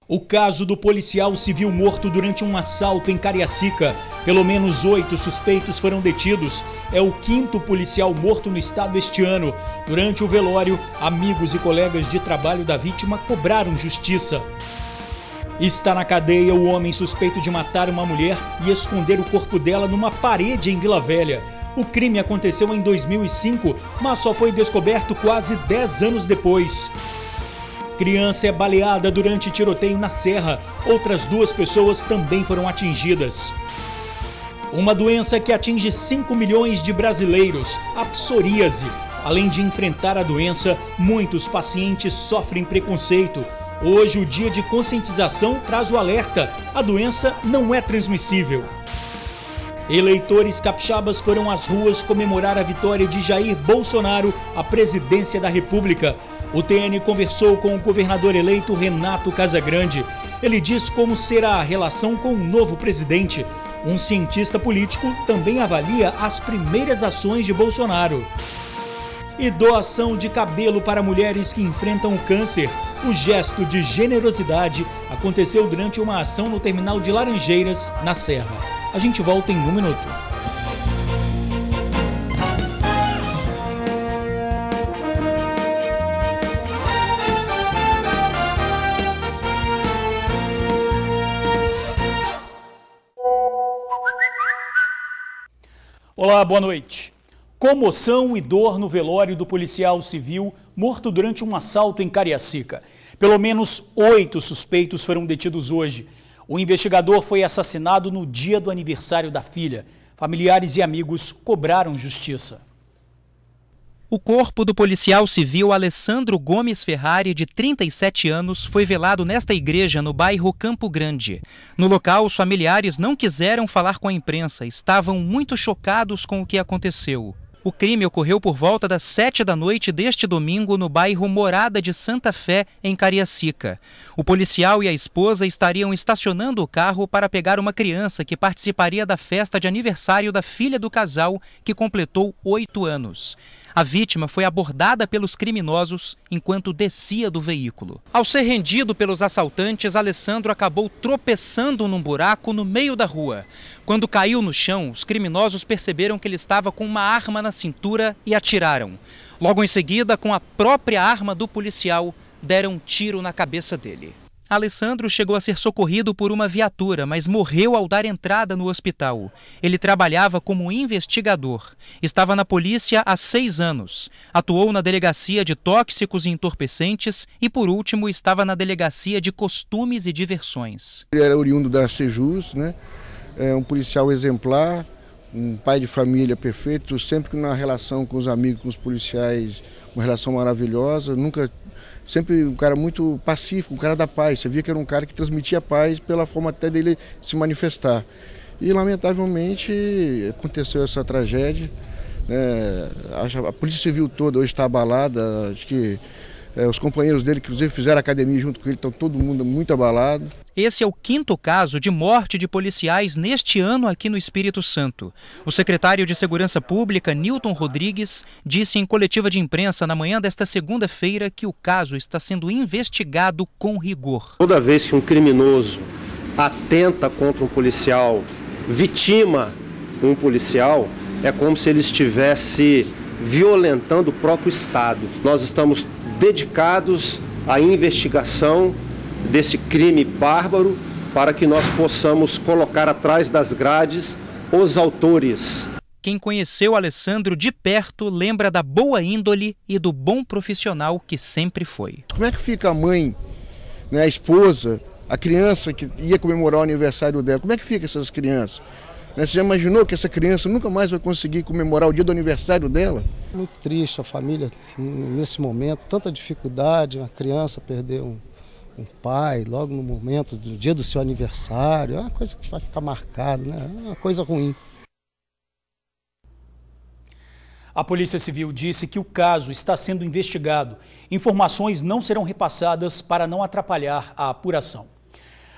O caso do policial civil morto durante um assalto em Cariacica. Pelo menos 8 suspeitos foram detidos. É o 5º policial morto no estado este ano. Durante o velório, amigos e colegas de trabalho da vítima cobraram justiça. Está na cadeia o homem suspeito de matar uma mulher e esconder o corpo dela numa parede em Vila Velha. O crime aconteceu em 2005, mas só foi descoberto quase 10 anos depois. Criança é baleada durante tiroteio na Serra. Outras 2 pessoas também foram atingidas. Uma doença que atinge 5 milhões de brasileiros, a psoríase. Além de enfrentar a doença, muitos pacientes sofrem preconceito. Hoje, o dia de conscientização traz o alerta: a doença não é transmissível. Eleitores capixabas foram às ruas comemorar a vitória de Jair Bolsonaro à presidência da República. O TN conversou com o governador eleito Renato Casagrande. Ele diz como será a relação com o novo presidente. Um cientista político também avalia as primeiras ações de Bolsonaro. E doação de cabelo para mulheres que enfrentam o câncer. O gesto de generosidade aconteceu durante uma ação no terminal de Laranjeiras, na Serra. A gente volta em 1 minuto. Olá, boa noite. Comoção e dor no velório do policial civil morto durante um assalto em Cariacica. Pelo menos 8 suspeitos foram detidos hoje. O investigador foi assassinado no dia do aniversário da filha. Familiares e amigos cobraram justiça. O corpo do policial civil Alessandro Gomes Ferrari, de 37 anos, foi velado nesta igreja no bairro Campo Grande. No local, os familiares não quiseram falar com a imprensa, estavam muito chocados com o que aconteceu. O crime ocorreu por volta das 7 da noite deste domingo no bairro Morada de Santa Fé, em Cariacica. O policial e a esposa estariam estacionando o carro para pegar uma criança que participaria da festa de aniversário da filha do casal, que completou 8 anos. A vítima foi abordada pelos criminosos enquanto descia do veículo. Ao ser rendido pelos assaltantes, Alessandro acabou tropeçando num buraco no meio da rua. Quando caiu no chão, os criminosos perceberam que ele estava com uma arma na cintura e atiraram. Logo em seguida, com a própria arma do policial, deram um tiro na cabeça dele. Alessandro chegou a ser socorrido por uma viatura, mas morreu ao dar entrada no hospital. Ele trabalhava como investigador. Estava na polícia há 6 anos. Atuou na delegacia de tóxicos e entorpecentes e, por último, estava na delegacia de costumes e diversões. Ele era oriundo da Sejus, né? É um policial exemplar, um pai de família perfeito, sempre na relação com os amigos, com os policiais, uma relação maravilhosa, sempre um cara muito pacífico, um cara da paz. Você via que era um cara que transmitia paz pela forma até dele se manifestar. E, lamentavelmente, aconteceu essa tragédia. A Polícia Civil toda hoje está abalada. Acho que os companheiros dele, que inclusive fizeram academia junto com ele, estão todo mundo muito abalado. Esse é o 5º caso de morte de policiais neste ano aqui no Espírito Santo. O secretário de Segurança Pública, Nilton Rodrigues, disse em coletiva de imprensa na manhã desta segunda-feira que o caso está sendo investigado com rigor. Toda vez que um criminoso atenta contra um policial, vitima um policial, é como se ele estivesse violentando o próprio Estado. Nós estamos dedicados à investigação desse crime bárbaro para que nós possamos colocar atrás das grades os autores. Quem conheceu Alessandro de perto lembra da boa índole e do bom profissional que sempre foi. Como é que fica a mãe, né, a esposa, a criança que ia comemorar o aniversário dela? Como é que fica essas crianças? Você já imaginou que essa criança nunca mais vai conseguir comemorar o dia do aniversário dela? Muito triste a família nesse momento, tanta dificuldade, a criança perdeu um pai logo no momento do dia do seu aniversário, é uma coisa que vai ficar marcada, né? É uma coisa ruim. A Polícia Civil disse que o caso está sendo investigado. Informações não serão repassadas para não atrapalhar a apuração.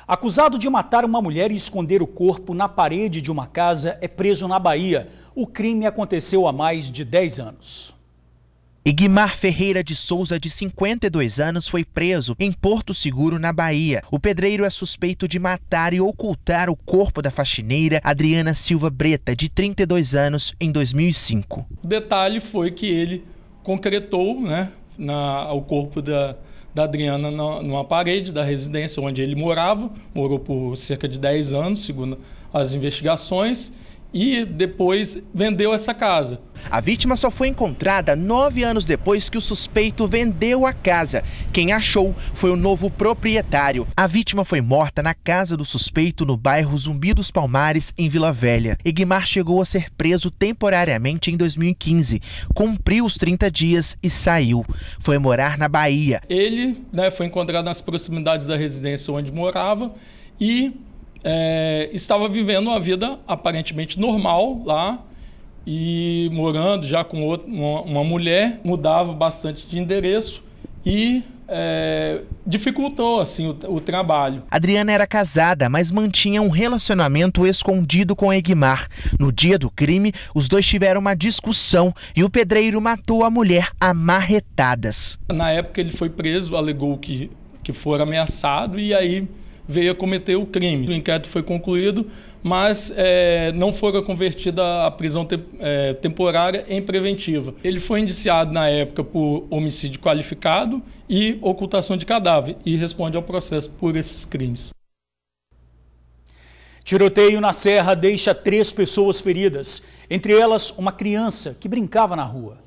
Acusado de matar uma mulher e esconder o corpo na parede de uma casa, é preso na Bahia. O crime aconteceu há mais de 10 anos. Egimar Ferreira de Souza, de 52 anos, foi preso em Porto Seguro, na Bahia. O pedreiro é suspeito de matar e ocultar o corpo da faxineira Adriana Silva Breta, de 32 anos, em 2005. O detalhe foi que ele concretou, né, o corpo da Adriana numa parede da residência onde ele morou por cerca de 10 anos, segundo as investigações, e depois vendeu essa casa. A vítima só foi encontrada 9 anos depois que o suspeito vendeu a casa. Quem achou foi o novo proprietário. A vítima foi morta na casa do suspeito no bairro Zumbi dos Palmares, em Vila Velha. Egimar chegou a ser preso temporariamente em 2015, cumpriu os 30 dias e saiu. Foi morar na Bahia. Ele, né, foi encontrado nas proximidades da residência onde morava e estava vivendo uma vida aparentemente normal lá e morando já com uma mulher, mudava bastante de endereço e dificultou assim o trabalho. Adriana era casada, mas mantinha um relacionamento escondido com Egimar. No dia do crime, os dois tiveram uma discussão e o pedreiro matou a mulher a marretadas. Na época ele foi preso, alegou que fora ameaçado e aí veio a cometer o crime. O inquérito foi concluído, mas não foi convertida a prisão temporária em preventiva. Ele foi indiciado na época por homicídio qualificado e ocultação de cadáver e responde ao processo por esses crimes. Tiroteio na Serra deixa 3 pessoas feridas, entre elas uma criança que brincava na rua.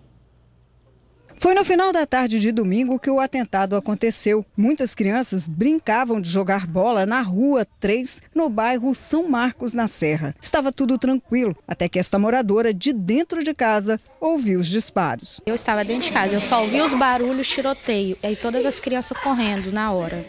Foi no final da tarde de domingo que o atentado aconteceu. Muitas crianças brincavam de jogar bola na Rua 3, no bairro São Marcos, na Serra. Estava tudo tranquilo, até que esta moradora de dentro de casa ouviu os disparos. Eu estava dentro de casa, eu só ouvi os barulhos, tiroteio, e todas as crianças correndo na hora.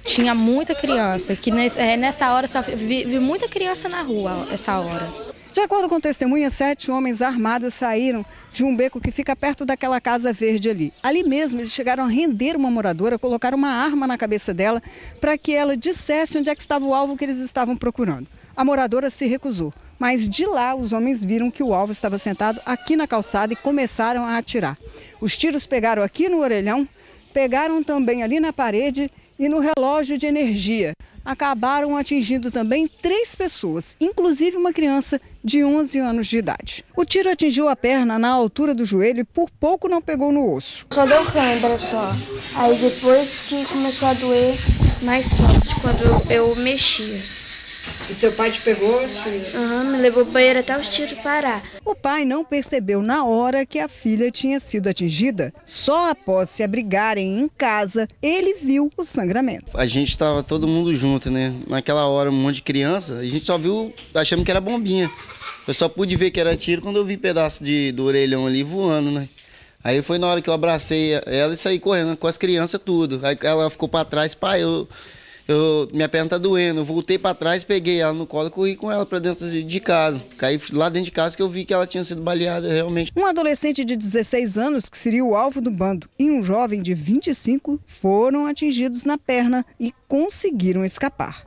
Tinha muita criança, que nessa hora só vi muita criança na rua, essa hora. De acordo com testemunhas, 7 homens armados saíram de um beco que fica perto daquela casa verde ali. Ali mesmo, eles chegaram a render uma moradora, colocaram uma arma na cabeça dela para que ela dissesse onde é que estava o alvo que eles estavam procurando. A moradora se recusou, mas de lá os homens viram que o alvo estava sentado aqui na calçada e começaram a atirar. Os tiros pegaram aqui no orelhão, pegaram também ali na parede e no relógio de energia. Acabaram atingindo também 3 pessoas, inclusive uma criança de 11 anos de idade. O tiro atingiu a perna na altura do joelho e por pouco não pegou no osso. Só deu cãibra só. Aí depois que começou a doer mais forte, quando eu mexia. E seu pai te pegou? Me levou pro banheiro até os tiros parar. O pai não percebeu na hora que a filha tinha sido atingida. Só após se abrigarem em casa, ele viu o sangramento. A gente estava todo mundo junto, né? Naquela hora, um monte de criança, a gente só viu, achando que era bombinha. Eu só pude ver que era tiro quando eu vi pedaço do orelhão ali voando, né? Aí foi na hora que eu abracei ela e saí correndo com as crianças tudo. Aí ela ficou para trás, pai, minha perna tá doendo. Eu voltei para trás, peguei ela no colo e corri com ela para dentro de casa. Caí lá dentro de casa que eu vi que ela tinha sido baleada realmente. Um adolescente de 16 anos, que seria o alvo do bando, e um jovem de 25 foram atingidos na perna e conseguiram escapar.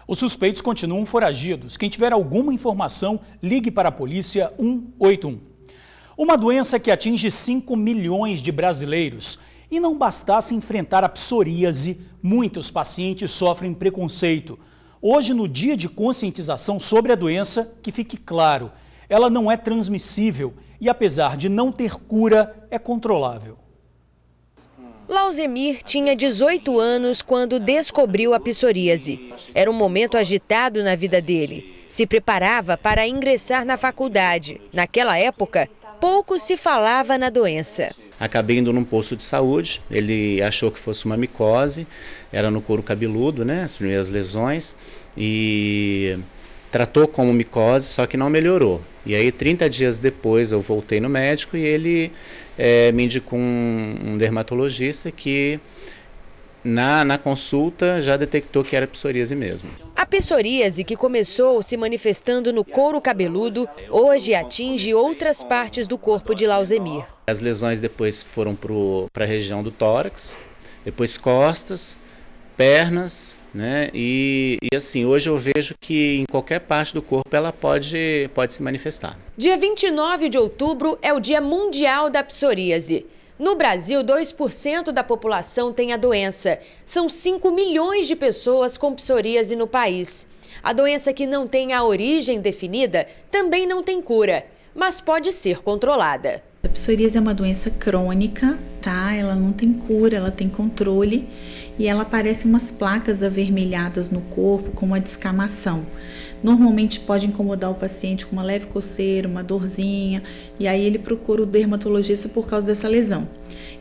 Os suspeitos continuam foragidos. Quem tiver alguma informação, ligue para a polícia 181. Uma doença que atinge 5 milhões de brasileiros. E não bastasse enfrentar a psoríase, muitos pacientes sofrem preconceito. Hoje, no dia de conscientização sobre a doença, que fique claro, ela não é transmissível e, apesar de não ter cura, é controlável. Lauzemir tinha 18 anos quando descobriu a psoríase. Era um momento agitado na vida dele. Se preparava para ingressar na faculdade. Naquela época, pouco se falava na doença. Acabei indo num posto de saúde, ele achou que fosse uma micose, era no couro cabeludo, né, as primeiras lesões, e tratou como micose, só que não melhorou. E aí 30 dias depois eu voltei no médico e ele me indicou um dermatologista que na consulta já detectou que era psoríase mesmo. A psoríase, que começou se manifestando no couro cabeludo, hoje atinge outras partes do corpo de Lauzemir. As lesões depois foram para a região do tórax, depois costas, pernas, né? E assim, hoje eu vejo que em qualquer parte do corpo ela pode se manifestar. Dia 29 de outubro é o Dia Mundial da Psoríase. No Brasil, 2% da população tem a doença. São 5 milhões de pessoas com psoríase no país. A doença, que não tem a origem definida, também não tem cura, mas pode ser controlada. A psoríase é uma doença crônica, tá? Ela não tem cura, ela tem controle e ela aparece umas placas avermelhadas no corpo com uma descamação. Normalmente pode incomodar o paciente com uma leve coceira, uma dorzinha, e aí ele procura o dermatologista por causa dessa lesão.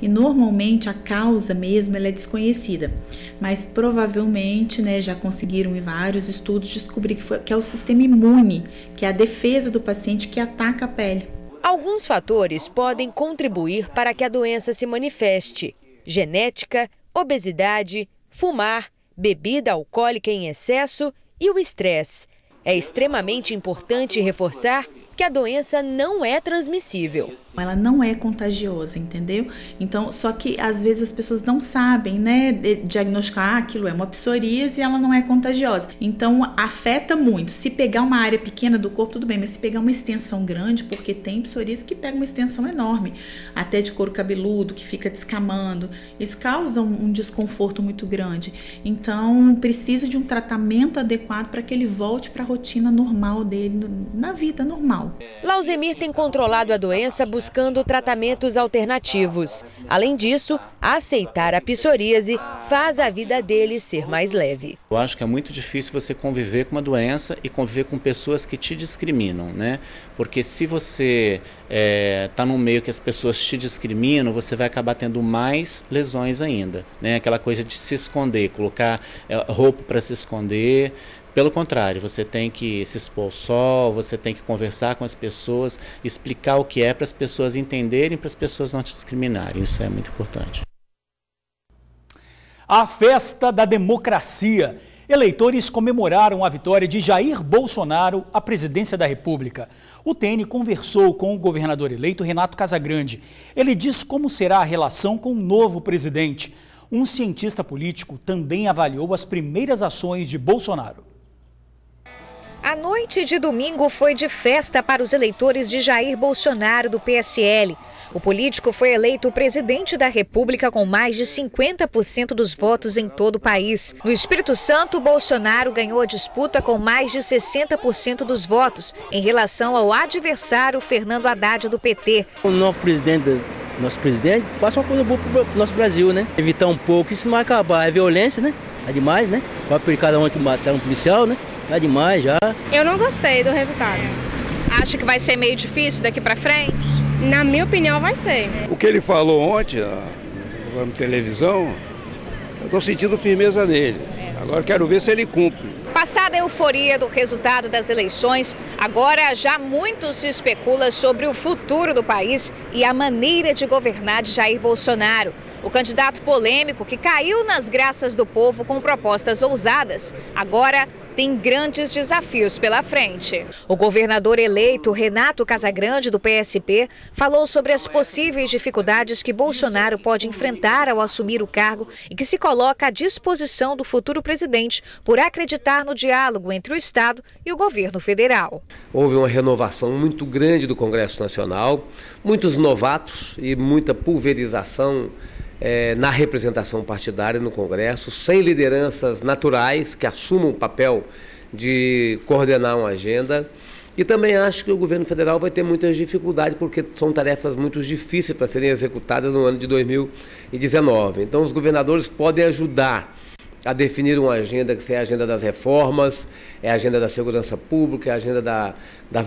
E normalmente a causa mesmo ela é desconhecida, mas provavelmente, né, já conseguiram em vários estudos descobrir que é o sistema imune, que é a defesa do paciente que ataca a pele. Alguns fatores podem contribuir para que a doença se manifeste: genética, obesidade, fumar, bebida alcoólica em excesso e o estresse. É extremamente importante reforçar que a doença não é transmissível. Ela não é contagiosa, entendeu? Então, só que às vezes as pessoas não sabem, né, diagnosticar aquilo é uma psoríase e ela não é contagiosa. Então, afeta muito. Se pegar uma área pequena do corpo, tudo bem, mas se pegar uma extensão grande, porque tem psoríase que pega uma extensão enorme, até de couro cabeludo, que fica descamando, isso causa um desconforto muito grande. Então, precisa de um tratamento adequado para que ele volte para a rotina normal dele, na vida normal. Lauzemir tem controlado a doença buscando tratamentos alternativos. Além disso, aceitar a psoríase faz a vida dele ser mais leve. Eu acho que é muito difícil você conviver com uma doença e conviver com pessoas que te discriminam, né? Porque se você está num meio que as pessoas te discriminam, você vai acabar tendo mais lesões ainda, né? Aquela coisa de se esconder, colocar roupa para se esconder. Pelo contrário, você tem que se expor ao sol, você tem que conversar com as pessoas, explicar o que é para as pessoas entenderem, para as pessoas não te discriminarem. Isso é muito importante. A festa da democracia. Eleitores comemoraram a vitória de Jair Bolsonaro à presidência da República. O TN conversou com o governador eleito Renato Casagrande. Ele diz como será a relação com o novo presidente. Um cientista político também avaliou as primeiras ações de Bolsonaro. A noite de domingo foi de festa para os eleitores de Jair Bolsonaro, do PSL. O político foi eleito presidente da República com mais de 50% dos votos em todo o país. No Espírito Santo, Bolsonaro ganhou a disputa com mais de 60% dos votos, em relação ao adversário Fernando Haddad, do PT. O nosso presidente faça uma coisa boa para o nosso Brasil, né? Evitar um pouco, isso não vai acabar. É violência, né? É demais, né? Vai por cada um que matar um policial, né? É demais já. Eu não gostei do resultado. Acha que vai ser meio difícil daqui para frente? Na minha opinião, vai ser. O que ele falou ontem na televisão, eu estou sentindo firmeza nele. Agora quero ver se ele cumpre. Passada a euforia do resultado das eleições, agora já muito se especula sobre o futuro do país e a maneira de governar de Jair Bolsonaro. O candidato polêmico, que caiu nas graças do povo com propostas ousadas, agora tem grandes desafios pela frente. O governador eleito Renato Casagrande, do PSP, falou sobre as possíveis dificuldades que Bolsonaro pode enfrentar ao assumir o cargo e que se coloca à disposição do futuro presidente por acreditar no diálogo entre o Estado e o governo federal. Houve uma renovação muito grande do Congresso Nacional, muitos novatos e muita pulverização na representação partidária no Congresso, sem lideranças naturais que assumam o papel de coordenar uma agenda. E também acho que o governo federal vai ter muitas dificuldades, porque são tarefas muito difíceis para serem executadas no ano de 2019. Então os governadores podem ajudar a definir uma agenda, que é a agenda das reformas, é a agenda da segurança pública, é a agenda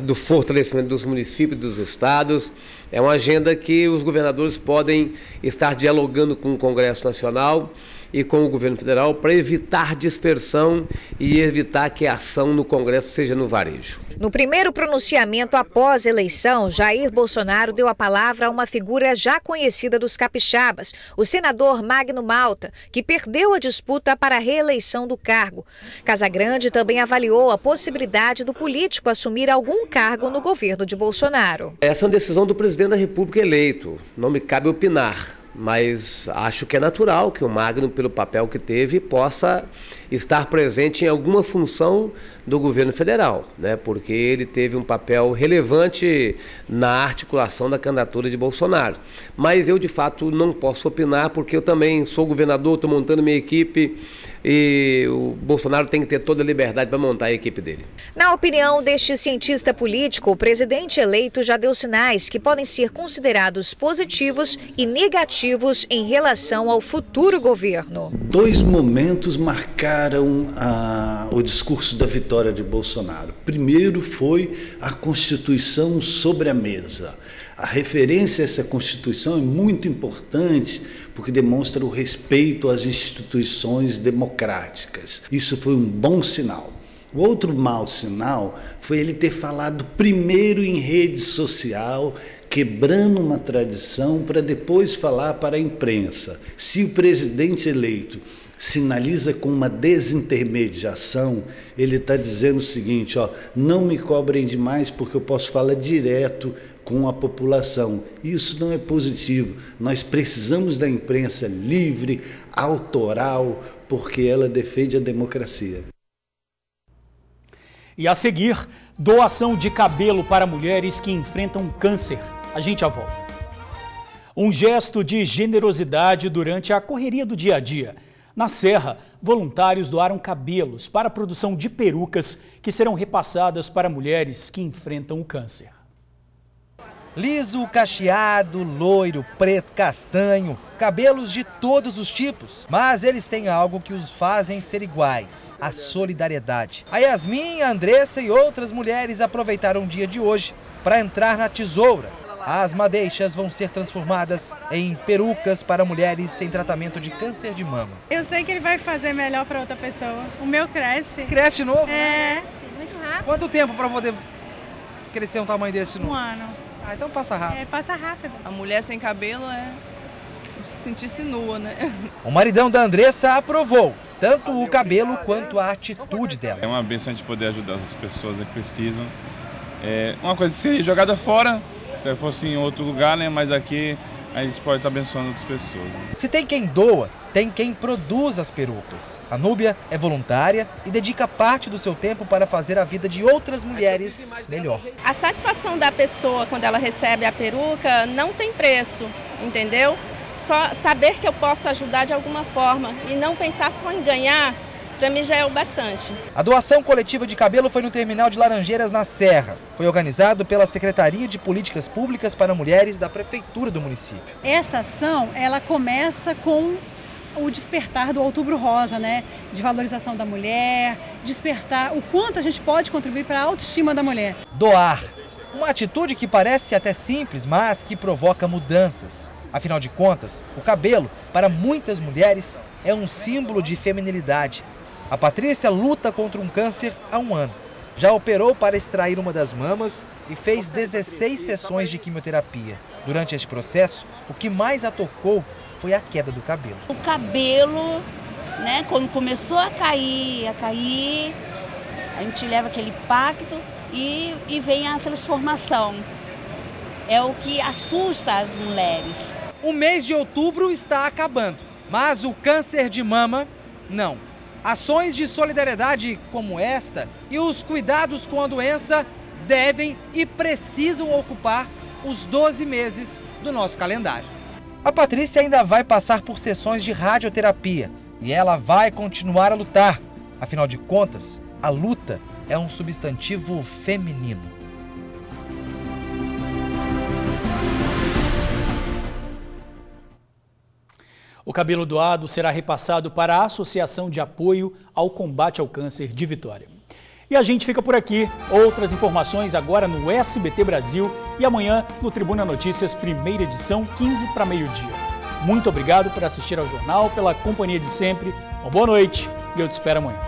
do fortalecimento dos municípios e dos estados. É uma agenda que os governadores podem estar dialogando com o Congresso Nacional e com o governo federal para evitar dispersão e evitar que a ação no Congresso seja no varejo. No primeiro pronunciamento após a eleição, Jair Bolsonaro deu a palavra a uma figura já conhecida dos capixabas, o senador Magno Malta, que perdeu a disputa para a reeleição do cargo. Casagrande também avaliou a possibilidade do político assumir algum cargo no governo de Bolsonaro. Essa é uma decisão do presidente da República eleito, não me cabe opinar. mas acho que é natural que o Magno, pelo papel que teve, possa estar presente em alguma função do governo federal, né? Porque ele teve um papel relevante na articulação da candidatura de Bolsonaro. Mas eu, de fato, não posso opinar, porque eu também sou governador, estou montando minha equipe e o Bolsonaro tem que ter toda a liberdade para montar a equipe dele. Na opinião deste cientista político, o presidente eleito já deu sinais que podem ser considerados positivos e negativos em relação ao futuro governo. 2 momentos marcaram o discurso da vitória de Bolsonaro. Primeiro foi a Constituição sobre a mesa. A referência a essa Constituição é muito importante porque demonstra o respeito às instituições democráticas. Isso foi um bom sinal. O outro mau sinal foi ele ter falado primeiro em rede social, quebrando uma tradição, para depois falar para a imprensa. Se o presidente eleito sinaliza com uma desintermediação, ele está dizendo o seguinte, ó, não me cobrem demais porque eu posso falar direto com a população. Isso não é positivo. Nós precisamos da imprensa livre, autoral, porque ela defende a democracia. E a seguir, doação de cabelo para mulheres que enfrentam câncer. A gente já volta. Um gesto de generosidade durante a correria do dia a dia. Na Serra, voluntários doaram cabelos para a produção de perucas que serão repassadas para mulheres que enfrentam o câncer. Liso, cacheado, loiro, preto, castanho, cabelos de todos os tipos. Mas eles têm algo que os fazem ser iguais, a solidariedade. A Yasmin, a Andressa e outras mulheres aproveitaram o dia de hoje para entrar na tesoura. As madeixas vão ser transformadas em perucas para mulheres em tratamento de câncer de mama. Eu sei que ele vai fazer melhor para outra pessoa. O meu cresce. Cresce de novo? É, muito rápido. Quanto tempo para poder crescer um tamanho desse de novo? 1 ano. Ah, então passa rápido. É, passa rápido. A mulher sem cabelo é como se sentisse nua, né? O maridão da Andressa aprovou tanto o cabelo quanto a atitude dela. É uma bênção de poder ajudar as pessoas que precisam. É uma coisa que seria jogada fora, se fosse em outro lugar, né? Mas aqui a gente pode estar abençoando outras pessoas. Né? Se tem quem doa, tem quem produz as perucas. A Núbia é voluntária e dedica parte do seu tempo para fazer a vida de outras mulheres melhor. A satisfação da pessoa quando ela recebe a peruca não tem preço, entendeu? Só saber que eu posso ajudar de alguma forma e não pensar só em ganhar, para mim já é o bastante. A doação coletiva de cabelo foi no terminal de Laranjeiras, na Serra. Foi organizado pela Secretaria de Políticas Públicas para Mulheres da Prefeitura do município. Essa ação, ela começa com o despertar do Outubro Rosa, né? De valorização da mulher, despertar o quanto a gente pode contribuir para a autoestima da mulher. Doar. Uma atitude que parece até simples, mas que provoca mudanças. Afinal de contas, o cabelo, para muitas mulheres, é um símbolo de feminilidade. A Patrícia luta contra um câncer há 1 ano. Já operou para extrair uma das mamas e fez 16 sessões de quimioterapia. Durante este processo, o que mais a tocou foi a queda do cabelo. O cabelo, né, quando começou a cair, a gente leva aquele impacto e vem a transformação. É o que assusta as mulheres. O mês de outubro está acabando, mas o câncer de mama, não. Ações de solidariedade como esta e os cuidados com a doença devem e precisam ocupar os 12 meses do nosso calendário. A Patrícia ainda vai passar por sessões de radioterapia e ela vai continuar a lutar. Afinal de contas, a luta é um substantivo feminino. O cabelo doado será repassado para a Associação de Apoio ao Combate ao Câncer de Vitória. E a gente fica por aqui. Outras informações agora no SBT Brasil e amanhã no Tribuna Notícias, primeira edição, 15 para meio-dia. Muito obrigado por assistir ao jornal, pela companhia de sempre. Uma boa noite e eu te espero amanhã.